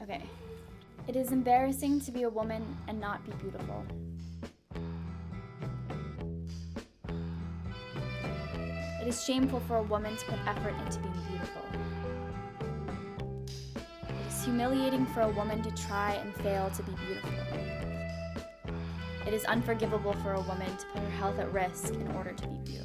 Okay. It is embarrassing to be a woman and not be beautiful. It is shameful for a woman to put effort into being beautiful. It is humiliating for a woman to try and fail to be beautiful. It is unforgivable for a woman to put her health at risk in order to be beautiful.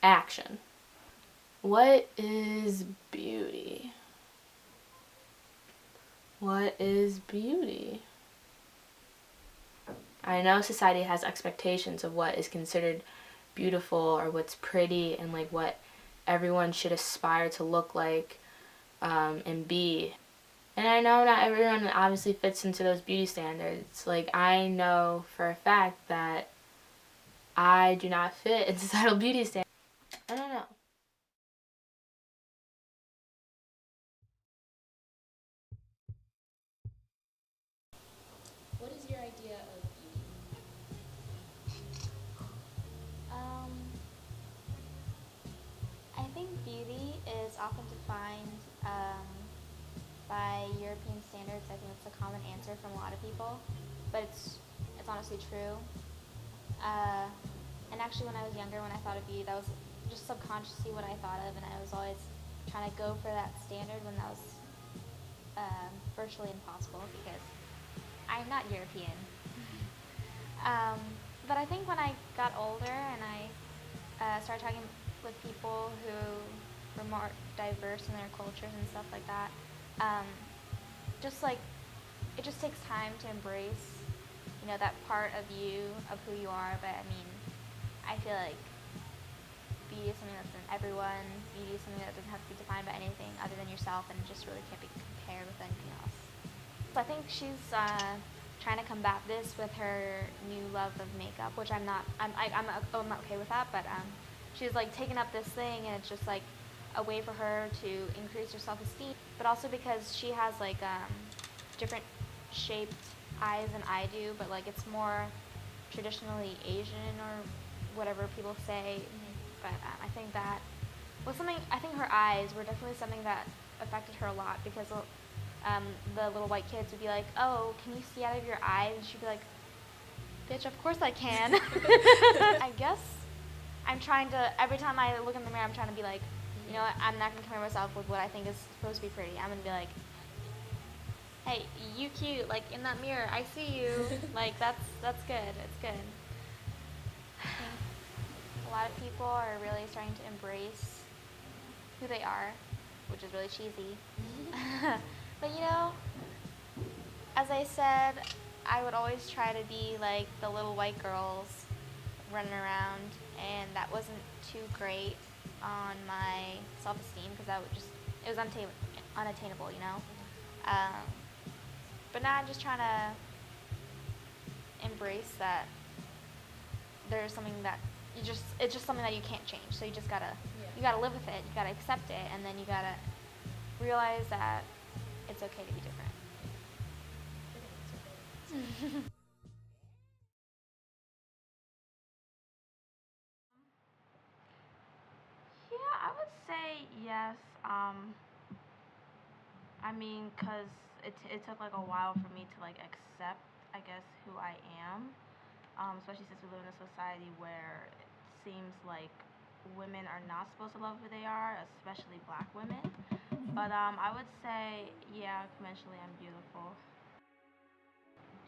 Action. What is beauty? What is beauty? I know society has expectations of what is considered beautiful or what's pretty and like what everyone should aspire to look like and be. And I know not everyone obviously fits into those beauty standards. Like, I know for a fact that I do not fit into societal beauty standards. I don't know. What is your idea of beauty? I think beauty is often defined by European standards. I think it's a common answer from a lot of people, but it's honestly true. And actually, when I was younger, when I thought of beauty, that was just subconsciously what I thought of, and I was always trying to go for that standard when that was virtually impossible because I'm not European. But I think when I got older and I started talking with people who were more diverse in their cultures and stuff like that, just like it just takes time to embrace, that part of you, of who you are. But I mean, I feel like beauty is something that's in everyone. Beauty is something that doesn't have to be defined by anything other than yourself, and it just really can't be compared with anything else. So I think she's trying to combat this with her new love of makeup, which I'm not okay with that, but she's like taken up this thing, and it's just like a way for her to increase her self-esteem, but also because she has like different shaped eyes than I do, but like it's more traditionally Asian or whatever people say. But I think that was something. I think her eyes were definitely something that affected her a lot because the little white kids would be like, "Oh, can you see out of your eyes?" And she'd be like, "Bitch, of course I can." I guess I'm trying to, every time I look in the mirror, I'm trying to be like, you know what, I'm not going to compare myself with what I think is supposed to be pretty. I'm going to be like, hey, you cute, like in that mirror, I see you. Like that's good, it's good. I think a lot of people are really starting to embrace who they are, which is really cheesy. But as I said, I would always try to be like the little white girls running around, and that wasn't too great on my self-esteem because it was unattainable. But now I'm just trying to embrace that there's something that it's just something that you can't change. So you just gotta live with it. You gotta accept it, and then you gotta realize that it's okay to be different. Yeah, I would say yes. I mean, cause it took like a while for me to like accept, I guess, who I am. Especially since we live in a society where it seems like women are not supposed to love who they are, especially black women. But I would say, yeah, conventionally I'm beautiful.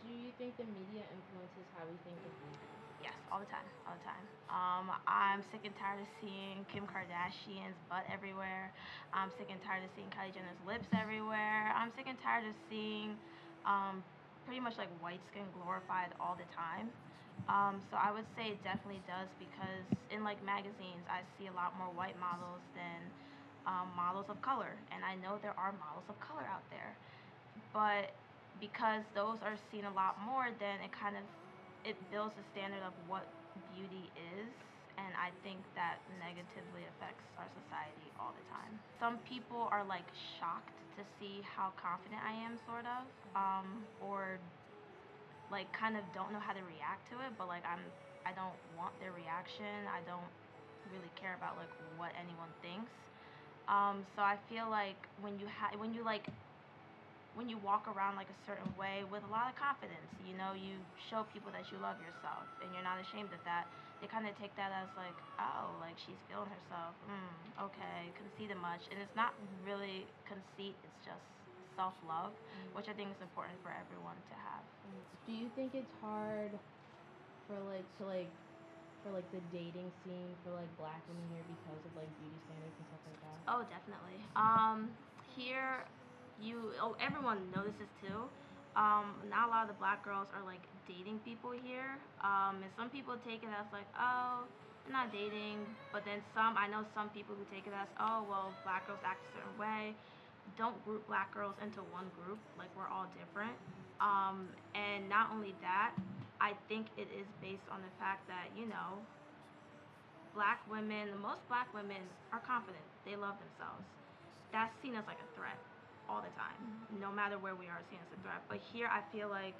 Do you think the media influences how we think of beauty? Yes, all the time, all the time. I'm sick and tired of seeing Kim Kardashian's butt everywhere. I'm sick and tired of seeing Kylie Jenner's lips everywhere. I'm sick and tired of seeing um, pretty much like white skin glorified all the time. So I would say it definitely does because in like magazines, I see a lot more white models than models of color, and I know there are models of color out there, but because those are seen a lot more, then it builds the standard of what beauty is, and I think that negatively affects our society all the time. Some people are like shocked to see how confident I am, sort of, or like kind of don't know how to react to it, but like I don't want their reaction. I don't really care about like what anyone thinks. So I feel like when you walk around like a certain way with a lot of confidence, you know, you show people that you love yourself and you're not ashamed of that. They kind of take that as like, oh, like she's feeling herself. Okay, conceited much, and it's not really conceit. It's just self-love, which I think is important for everyone to have. Do you think it's hard for the dating scene for like Black women here because of like beauty standards and stuff like that? Oh, definitely. Here, everyone notices too. Not a lot of the Black girls are like dating people here, and some people take it as like, oh, they're not dating. But then I know some people who take it as, oh, well, Black girls act a certain way. Don't group Black girls into one group. Like, we're all different. And not only that, I think it is based on the fact that, you know, most Black women are confident. They love themselves. That's seen as like a threat all the time. No matter where we are, it's seen as a threat. But here, I feel like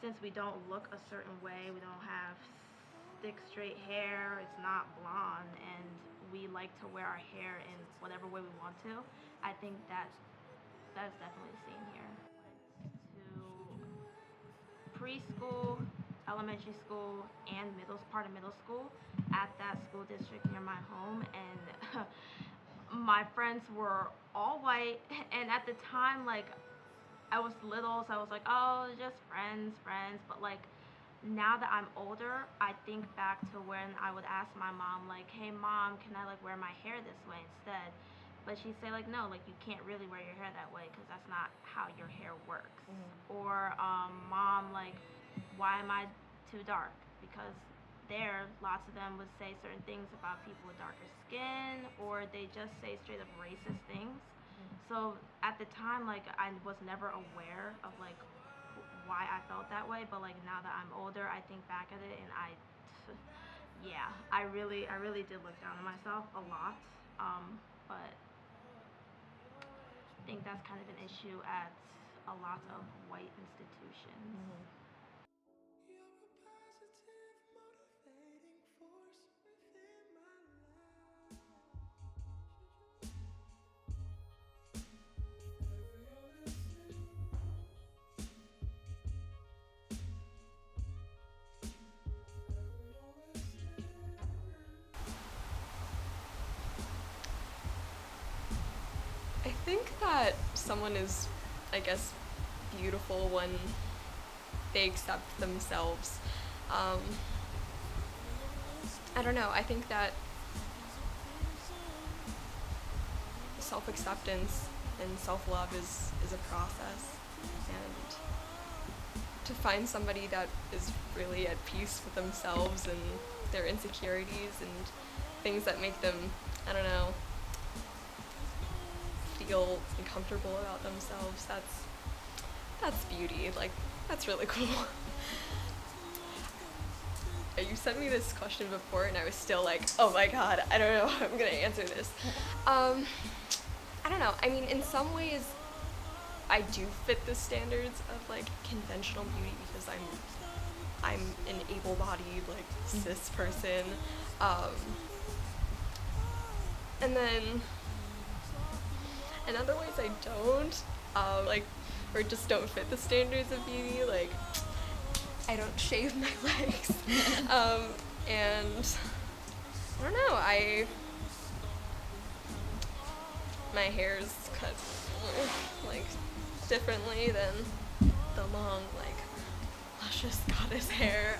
since we don't look a certain way, we don't have thick, straight hair, it's not blonde, and we like to wear our hair in whatever way we want to, I think that's definitely seen here. To preschool, elementary school, and part of middle school at that school district near my home, and my friends were all white, and at the time, like, I was little, so I was like, oh, just friends, but like, now that I'm older, I think back to when I would ask my mom, like, hey mom, can I like wear my hair this way instead? But she'd say like, no, like you can't really wear your hair that way because that's not how your hair works. Or mom, like, why am I too dark? Because lots of them would say certain things about people with darker skin, or they just say straight up racist things. So at the time, like, I was never aware of like why I felt that way, but like now that I'm older, I think back at it and I really did look down on myself a lot. But I think that's kind of an issue at a lot of white institutions. I think that someone is, I guess, beautiful when they accept themselves. I don't know, I think that self-acceptance and self-love is a process, and to find somebody that is really at peace with themselves and their insecurities and things that make them, I don't know, feel uncomfortable about themselves, that's beauty. Like, that's really cool. You sent me this question before and I was still like, oh my god, I don't know how I'm gonna answer this. I don't know, I mean, in some ways I do fit the standards of like conventional beauty because I'm an able-bodied, like, cis person, and then in other ways I don't, or just don't fit the standards of beauty. Like, I don't shave my legs, and I don't know, my hair's cut like differently than the long, like, luscious goddess hair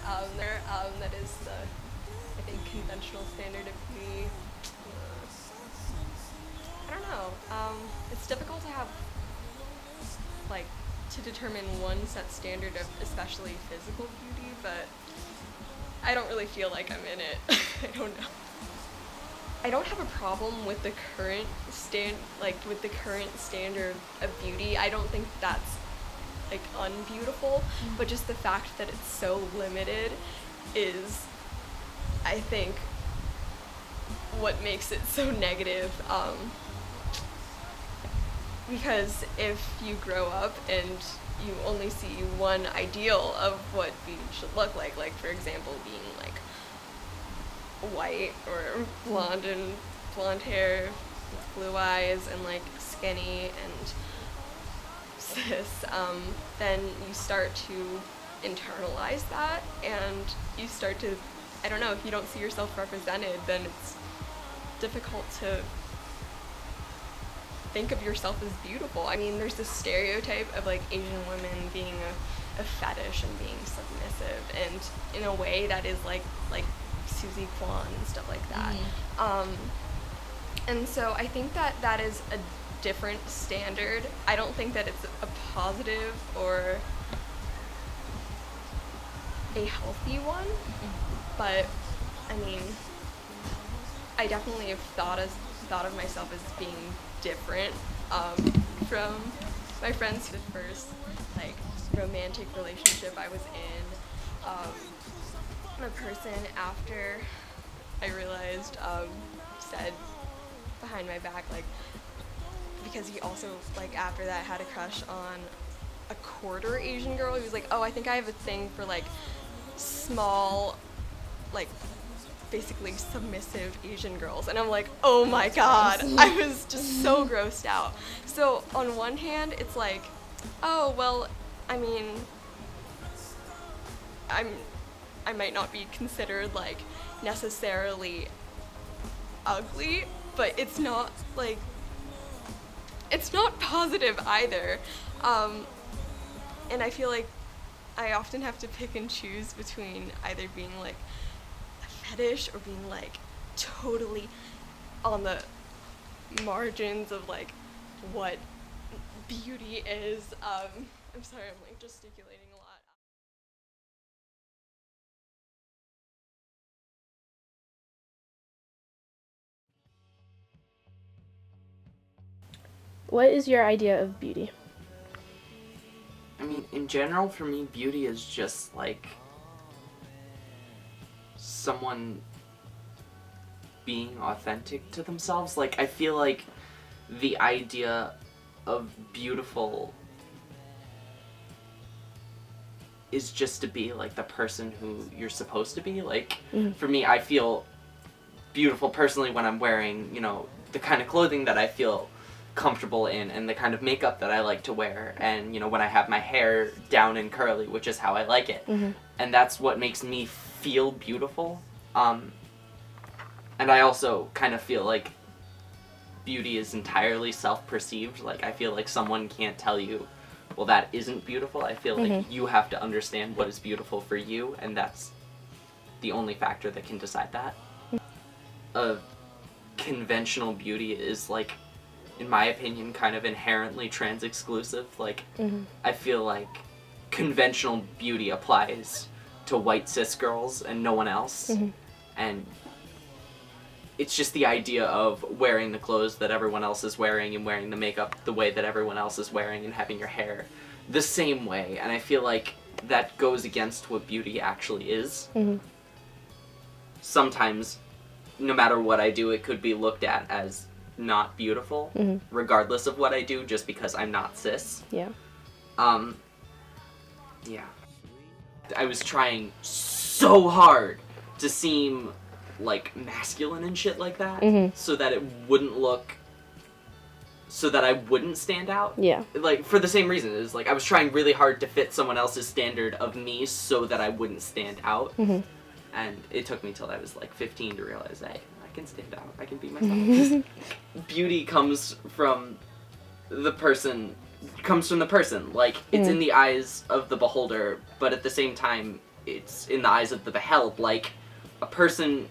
that is the, I think, conventional standard of beauty. I don't know. It's difficult to have, like, to determine one set standard of especially physical beauty, but I don't really feel like I'm in it. I don't know. I don't have a problem with the current standard of beauty. I don't think that's, like, unbeautiful, but just the fact that it's so limited is, I think, what makes it so negative. Because if you grow up and you only see one ideal of what beauty should look like for example, being like white or blonde hair with blue eyes and like skinny and cis, then you start to internalize that, and you start to, I don't know, if you don't see yourself represented, then it's difficult to think of yourself as beautiful. I mean, there's this stereotype of like Asian women being a fetish and being submissive, and in a way that is like Susie Kwan and stuff like that. And so I think that that is a different standard. I don't think that it's a positive or a healthy one, but I mean, I definitely have thought of myself as being different from my friends. The first like romantic relationship I was in, the person after I realized said behind my back, like, because he also like after that had a crush on a quarter Asian girl. He was like, oh, I think I have a thing for like small, like basically submissive Asian girls. And I'm like, oh my god, I was just so grossed out. So on one hand, it's like, oh, well, I mean, I might not be considered like necessarily ugly, but it's not like, it's not positive either. And I feel like I often have to pick and choose between either being like a fetish or being like totally on the margins of like what beauty is. I'm sorry, I'm like gesticulating a lot. What is your idea of beauty? I mean, in general, for me, beauty is just like someone being authentic to themselves. Like, I feel like the idea of beautiful is just to be like the person who you're supposed to be. Like, for me, I feel beautiful personally when I'm wearing, you know, the kind of clothing that I feel comfortable in and the kind of makeup that I like to wear, and you know, when I have my hair down and curly, which is how I like it. And that's what makes me feel beautiful. And I also kind of feel like beauty is entirely self-perceived. Like, I feel like someone can't tell you, well, that isn't beautiful. I feel like you have to understand what is beautiful for you, and that's the only factor that can decide that. Conventional beauty is like, in my opinion, kind of inherently trans-exclusive. Like, I feel like conventional beauty applies to white cis girls and no one else. And it's just the idea of wearing the clothes that everyone else is wearing and wearing the makeup the way that everyone else is wearing and having your hair the same way. And I feel like that goes against what beauty actually is. Sometimes, no matter what I do, it could be looked at as not beautiful, regardless of what I do, just because I'm not cis. Yeah. Yeah. I was trying so hard to seem like masculine and shit like that, so that it wouldn't look, so that I wouldn't stand out. Yeah. Like, for the same reason, it was like I was trying really hard to fit someone else's standard of me so that I wouldn't stand out. And it took me till I was like 15 to realize, hey, I can stand out, I can be myself. Beauty comes from the person, like, it's in the eyes of the beholder, but at the same time, it's in the eyes of the beheld. Like, a person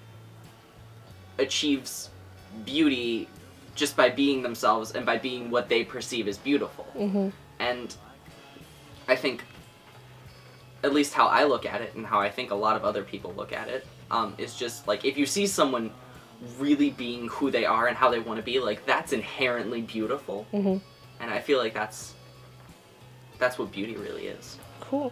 achieves beauty just by being themselves and by being what they perceive as beautiful. And I think, at least how I look at it, and how I think a lot of other people look at it, is just, like, if you see someone really being who they are and how they want to be, like, that's inherently beautiful. And I feel like that's what beauty really is. Cool.